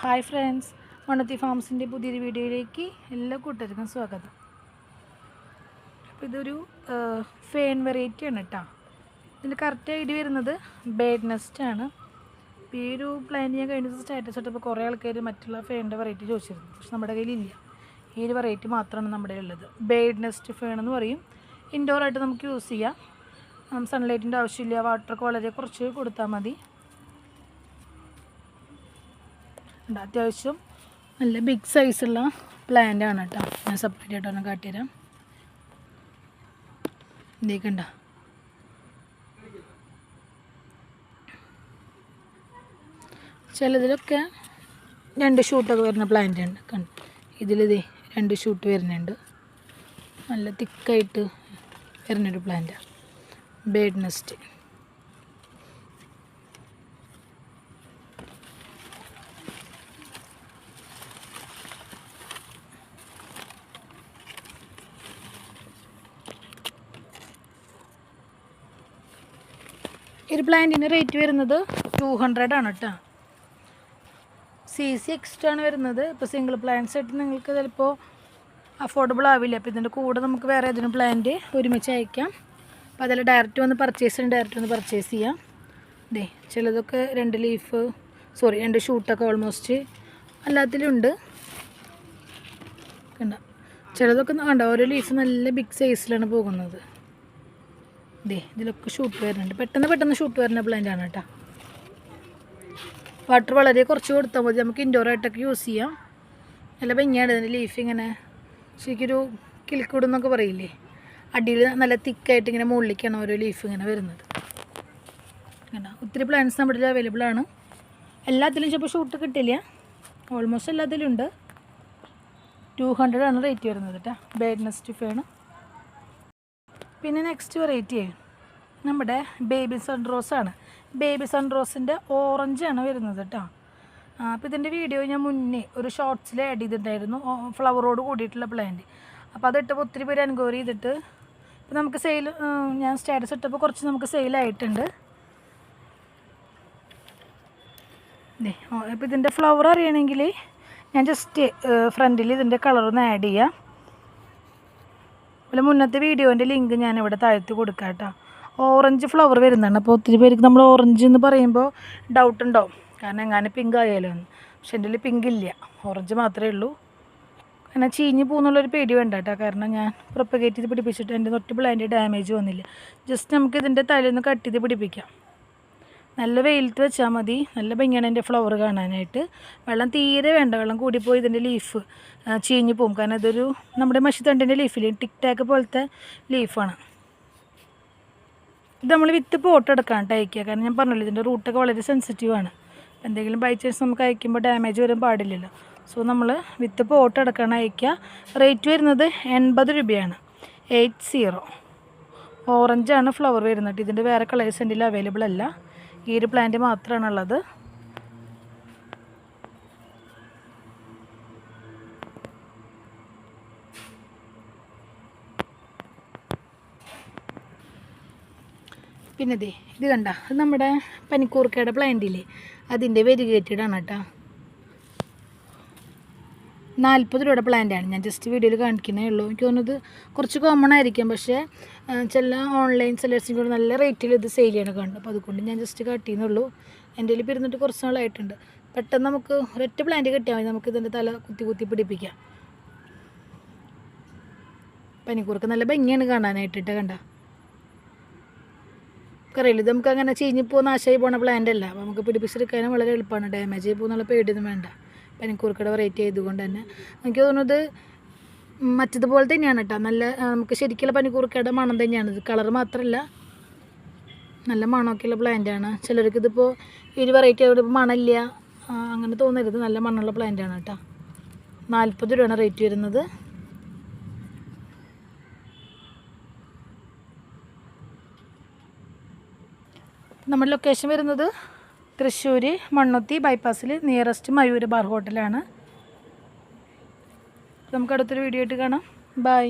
Hi friends, Mannuthy ഫാംസിൻ്റെ പുതിയൊരു വീഡിയോയിലേക്ക് എല്ലാ കൂട്ടുകാർക്കും സ്വാഗതം. അപ്പോൾ ഇതൊരു ഫേൺ വെറൈറ്റിയാണ് കേട്ടോ. ഇതിൻ്റെ കറക്റ്റ് ഐഡിയ വരുന്നത് ബേഡ് നെസ്റ്റാണ്. അപ്പോൾ ഈ ഒരു പ്ലാന്റ് ഞാൻ കഴിഞ്ഞ ദിവസം സ്റ്റാറ്റസ് ഇട്ടപ്പോൾ കുറേ ആൾക്കാർ മറ്റുള്ള ഫേണിൻ്റെ വെറൈറ്റി ചോദിച്ചിരുന്നു. പക്ഷെ നമ്മുടെ കയ്യിലില്ല, ഈ ഒരു വെറൈറ്റി മാത്രമാണ് നമ്മുടെ ഉള്ളത്. ബേഡ് നെസ്റ്റ് ഫേൺ എന്ന് പറയും. ഇൻഡോറായിട്ട് നമുക്ക് യൂസ് ചെയ്യാം. സൺലൈറ്റിൻ്റെ ആവശ്യമില്ല, വാട്ടറൊക്കെ വളരെ കുറച്ച് കൊടുത്താൽ മതി. അത്യാവശ്യം നല്ല ബിഗ് സൈസുള്ള പ്ലാന്റ് ആണ് കേട്ടോ. ഞാൻ സെപ്പറേറ്റ് ആയിട്ടൊന്ന് കാട്ടിത്തരാം. ഇതേക്കണ്ട, ചിലതിലൊക്കെ 2 ഷൂട്ടൊക്കെ വരുന്ന പ്ലാന്റ് ഉണ്ട്. കണ്ട് ഇതിലിതേ 2 ഷൂട്ട് വരുന്നുണ്ട്. നല്ല തിക്കായിട്ട് വരുന്നൊരു പ്ലാന്റാണ് ബേഡ് നെസ്റ്റ്. ഈ ഒരു പ്ലാന്റിന് റേറ്റ് വരുന്നത് 200 ആണ് കേട്ടോ. CC എക്സ്ട്രാ ആണ് വരുന്നത്. ഇപ്പോൾ സിംഗിൾ പ്ലാന്റ്സ് ആയിട്ട് നിങ്ങൾക്ക് ചിലപ്പോൾ അഫോർഡബിൾ ആവില്ല. അപ്പോൾ ഇതിൻ്റെ കൂടെ നമുക്ക് വേറെ ഏതെങ്കിലും പ്ലാന്റ് ഒരുമിച്ച് അയക്കാം. അപ്പോൾ അതിൽ ഡയറക്റ്റ് വന്ന് പർച്ചേസ് ചെയ്യാം. ഇതേ ചിലതൊക്കെ 2 ഷൂട്ടൊക്കെ ഓൾമോസ്റ്റ് എല്ലാത്തിലുണ്ട്. കണ്ട ചിലതൊക്കെ കണ്ട ഓരോ ലീഫ് നല്ല ബിഗ് സൈസിലാണ് പോകുന്നത്. ഇതിലൊക്കെ ഷൂട്ട് വരുന്നുണ്ട്. പെട്ടെന്ന് ഷൂട്ട് വരുന്ന പ്ലാന്റ് ആണ് കേട്ടോ. വാട്ടർ വളരെ കുറച്ച് കൊടുത്താൽ മതി. നമുക്ക് ഇൻഡോറായിട്ടൊക്കെ യൂസ് ചെയ്യാം. നല്ല ഭംഗിയാണ് ഇതിൻ്റെ ലീഫ്. ഇങ്ങനെ ശരിക്കൊരു കിളിക്കൂട് എന്നൊക്കെ പറയില്ലേ, അടിയിൽ നല്ല തിക്കായിട്ട് ഇങ്ങനെ മുകളിലേക്കാണ് ഓരോ ലീഫ് ഇങ്ങനെ വരുന്നത്. കണ്ടോ, ഒത്തിരി പ്ലാന്റ്സ് നമ്മുടെ അവൈലബിൾ ആണ്. എല്ലാത്തിലും ചിലപ്പോൾ ഷൂട്ട് കിട്ടില്ല, ഓൾമോസ്റ്റ് എല്ലാത്തിലും ഉണ്ട്. 200 ആണ് റേറ്റ് വരുന്നത് കേട്ടോ, ബേഡ് നെസ്റ്റ് ഫേൺ. പിന്നെ നെക്സ്റ്റ് വെറൈറ്റി നമ്മുടെ ബേബി സൺറോസാണ്. ബേബി സൺറോസിൻ്റെ ഓറഞ്ചാണ് വരുന്നത് കേട്ടോ. അപ്പോൾ ഇതിൻ്റെ വീഡിയോ ഞാൻ മുന്നേ ഒരു ഷോർട്സിൽ ആഡ് ചെയ്തിട്ടുണ്ടായിരുന്നു, ഫ്ലവറോട് കൂടിയിട്ടുള്ള പ്ലാന്റ്. അപ്പോൾ അതിട്ടപ്പോൾ ഒത്തിരി പേര് എൻക്വയറി ചെയ്തിട്ട് ഇപ്പോൾ നമുക്ക് സെയിൽ, ഞാൻ സ്റ്റാറ്റസ് ഇട്ടപ്പോൾ കുറച്ച് നമുക്ക് സെയിലായിട്ടുണ്ട്. അപ്പോൾ ഇതിൻ്റെ ഫ്ലവർ അറിയണമെങ്കിൽ ഞാൻ ജസ്റ്റ് ഫ്രണ്ടിൽ ഇതിൻ്റെ കളറൊന്ന് ആഡ് ചെയ്യാം. അതുപോലെ മുന്നത്തെ വീഡിയോൻ്റെ ലിങ്ക് ഞാനിവിടെ താഴ്ത്തി കൊടുക്കാം കേട്ടോ. ഓറഞ്ച് ഫ്ലവർ വരുന്നതാണ്. അപ്പോൾ ഒത്തിരി പേർക്ക് നമ്മൾ ഓറഞ്ച് എന്ന് പറയുമ്പോൾ ഡൗട്ട് ഉണ്ടാവും, കാരണം എങ്ങനെ പിങ്ക് ആയാലോ എന്ന്. പക്ഷെ എൻ്റെ പിങ്ക് ഇല്ല, ഓറഞ്ച് മാത്രമേ ഉള്ളൂ. അങ്ങനെ ചീഞ്ഞ് പോകുന്നുള്ളൊരു പേടി വേണ്ട കേട്ടോ, കാരണം ഞാൻ പ്രൊപ്പഗേറ്റ് ചെയ്ത് പിടിപ്പിച്ചിട്ട് എൻ്റെ തൊട്ട് പ്ലാന്റ് ഡാമേജ് വന്നില്ല. ജസ്റ്റ് നമുക്ക് ഇതിൻ്റെ തലയൊന്ന് കട്ട് ചെയ്ത് പിടിപ്പിക്കാം. നല്ല വെയിലത്ത് വെച്ചാൽ മതി. നല്ല ഭംഗിയാണ് എൻ്റെ ഫ്ലവർ കാണാനായിട്ട്. വെള്ളം തീരെ വേണ്ട, വെള്ളം കൂടിപ്പോയി ഇതിൻ്റെ ലീഫ് ചീഞ്ഞ് പോകും. കാരണം ഇതൊരു നമ്മുടെ മഷിത്തണ്ടിൻ്റെ ലീഫിൽ ടിക് ടാക്ക് പോലത്തെ ലീഫാണ്. ഇത് നമ്മൾ വിത്ത് പോട്ട് എടുക്കാണ്ട് അയക്കുക, കാരണം ഞാൻ പറഞ്ഞല്ലോ ഇതിൻ്റെ റൂട്ടൊക്കെ വളരെ സെൻസിറ്റീവാണ്. എന്തെങ്കിലും ബൈ ചാൻസ് നമുക്ക് അയക്കുമ്പോൾ ഡാമേജ് വരാൻ പാടില്ലല്ലോ. സോ നമ്മൾ വിത്ത് പോട്ട് എടുക്കാണ്ട് അയക്കുക. റേറ്റ് വരുന്നത് 80 രൂപയാണ്. 80. ഓറഞ്ചാണ് ഫ്ലവർ വരുന്നത്. ഇതിൻ്റെ വേറെ കളേഴ്സ് എൻ്റെ അവൈലബിൾ അല്ല, ഈ ഒരു പ്ലാന്റ് മാത്രമാണുള്ളത്. പിന്നെ ഇത് കണ്ട, അത് നമ്മുടെ പനിക്കൂർക്കയുടെ പ്ലാന്റില്ലേ, അതിൻ്റെ വെരിഗേറ്റഡ് ആണ് കേട്ടോ. 40 രൂപയുടെ പ്ലാന്റാണ്. ഞാൻ ജസ്റ്റ് വീഡിയോയിൽ കാണിക്കുന്നേ ഉള്ളൂ. എനിക്ക് തോന്നുന്നത് കുറച്ച് കോമൺ ആയിരിക്കും, പക്ഷേ ചില ഓൺലൈൻ സെല്ലേഴ്സിന് കൂടെ നല്ല റേറ്റിൽ ഇത് സെയിൽ ചെയ്യണം കണ്ടു. അപ്പോൾ അതുകൊണ്ട് ഞാൻ ജസ്റ്റ് കാട്ടിയെന്നുള്ളൂ. എൻ്റെ കയ്യിൽ ഇരുന്നിട്ട് കുറച്ച് നാളായിട്ടുണ്ട്. പെട്ടെന്ന് നമുക്ക് ഒരൊറ്റ പ്ലാന്റ് കിട്ടിയാൽ മതി, നമുക്ക് ഇതിൻ്റെ തല കുത്തി പിടിപ്പിക്കാം. പനിക്കൂർക്ക നല്ല ഭംഗിയാണ് കാണാനായിട്ടിട്ട്. കണ്ട അറിയില്ല, ഇത് നമുക്ക് അങ്ങനെ ചീഞ്ഞിപ്പോൾ നാശമായി പോകുന്ന പ്ലാന്റ് അല്ല. അപ്പോൾ നമുക്ക് പിടിപ്പിച്ചെടുക്കാനും വളരെ എളുപ്പമാണ്. ഡാമേജ് ആയി പോകുന്നുള്ള പേടിയൊന്നും വേണ്ട. പനിക്കൂർക്കയുടെ വെറൈറ്റി ആയതുകൊണ്ട് തന്നെ എനിക്ക് തോന്നുന്നത് മറ്റതുപോലെ തന്നെയാണ് കേട്ടോ. നല്ല നമുക്ക് ശരിക്കുള്ള പനിക്കൂർക്കയുടെ മണം തന്നെയാണ്. ഇത് കളർ മാത്രമല്ല, നല്ല മണമൊക്കെയുള്ള പ്ലാന്റാണ്. ചിലർക്ക് ഇതിപ്പോൾ ഈ ഒരു വെറൈറ്റി ആയതുകൊണ്ട് ഇപ്പോൾ മണമില്ല അങ്ങനെ തോന്നരുത്, നല്ല മണ്ണുള്ള പ്ലാന്റാണ് കേട്ടോ. 40 രൂപയാണ് റേറ്റ് വരുന്നത്. നമ്മുടെ ലൊക്കേഷൻ വരുന്നത് തൃശ്ശൂർ മണ്ണുത്തി ബൈപ്പാസിൽ നിയറസ്റ്റ് മയൂർ ബാർ ഹോട്ടലാണ്. നമുക്ക് അടുത്തൊരു വീഡിയോ ആയിട്ട് കാണാം. ബൈ.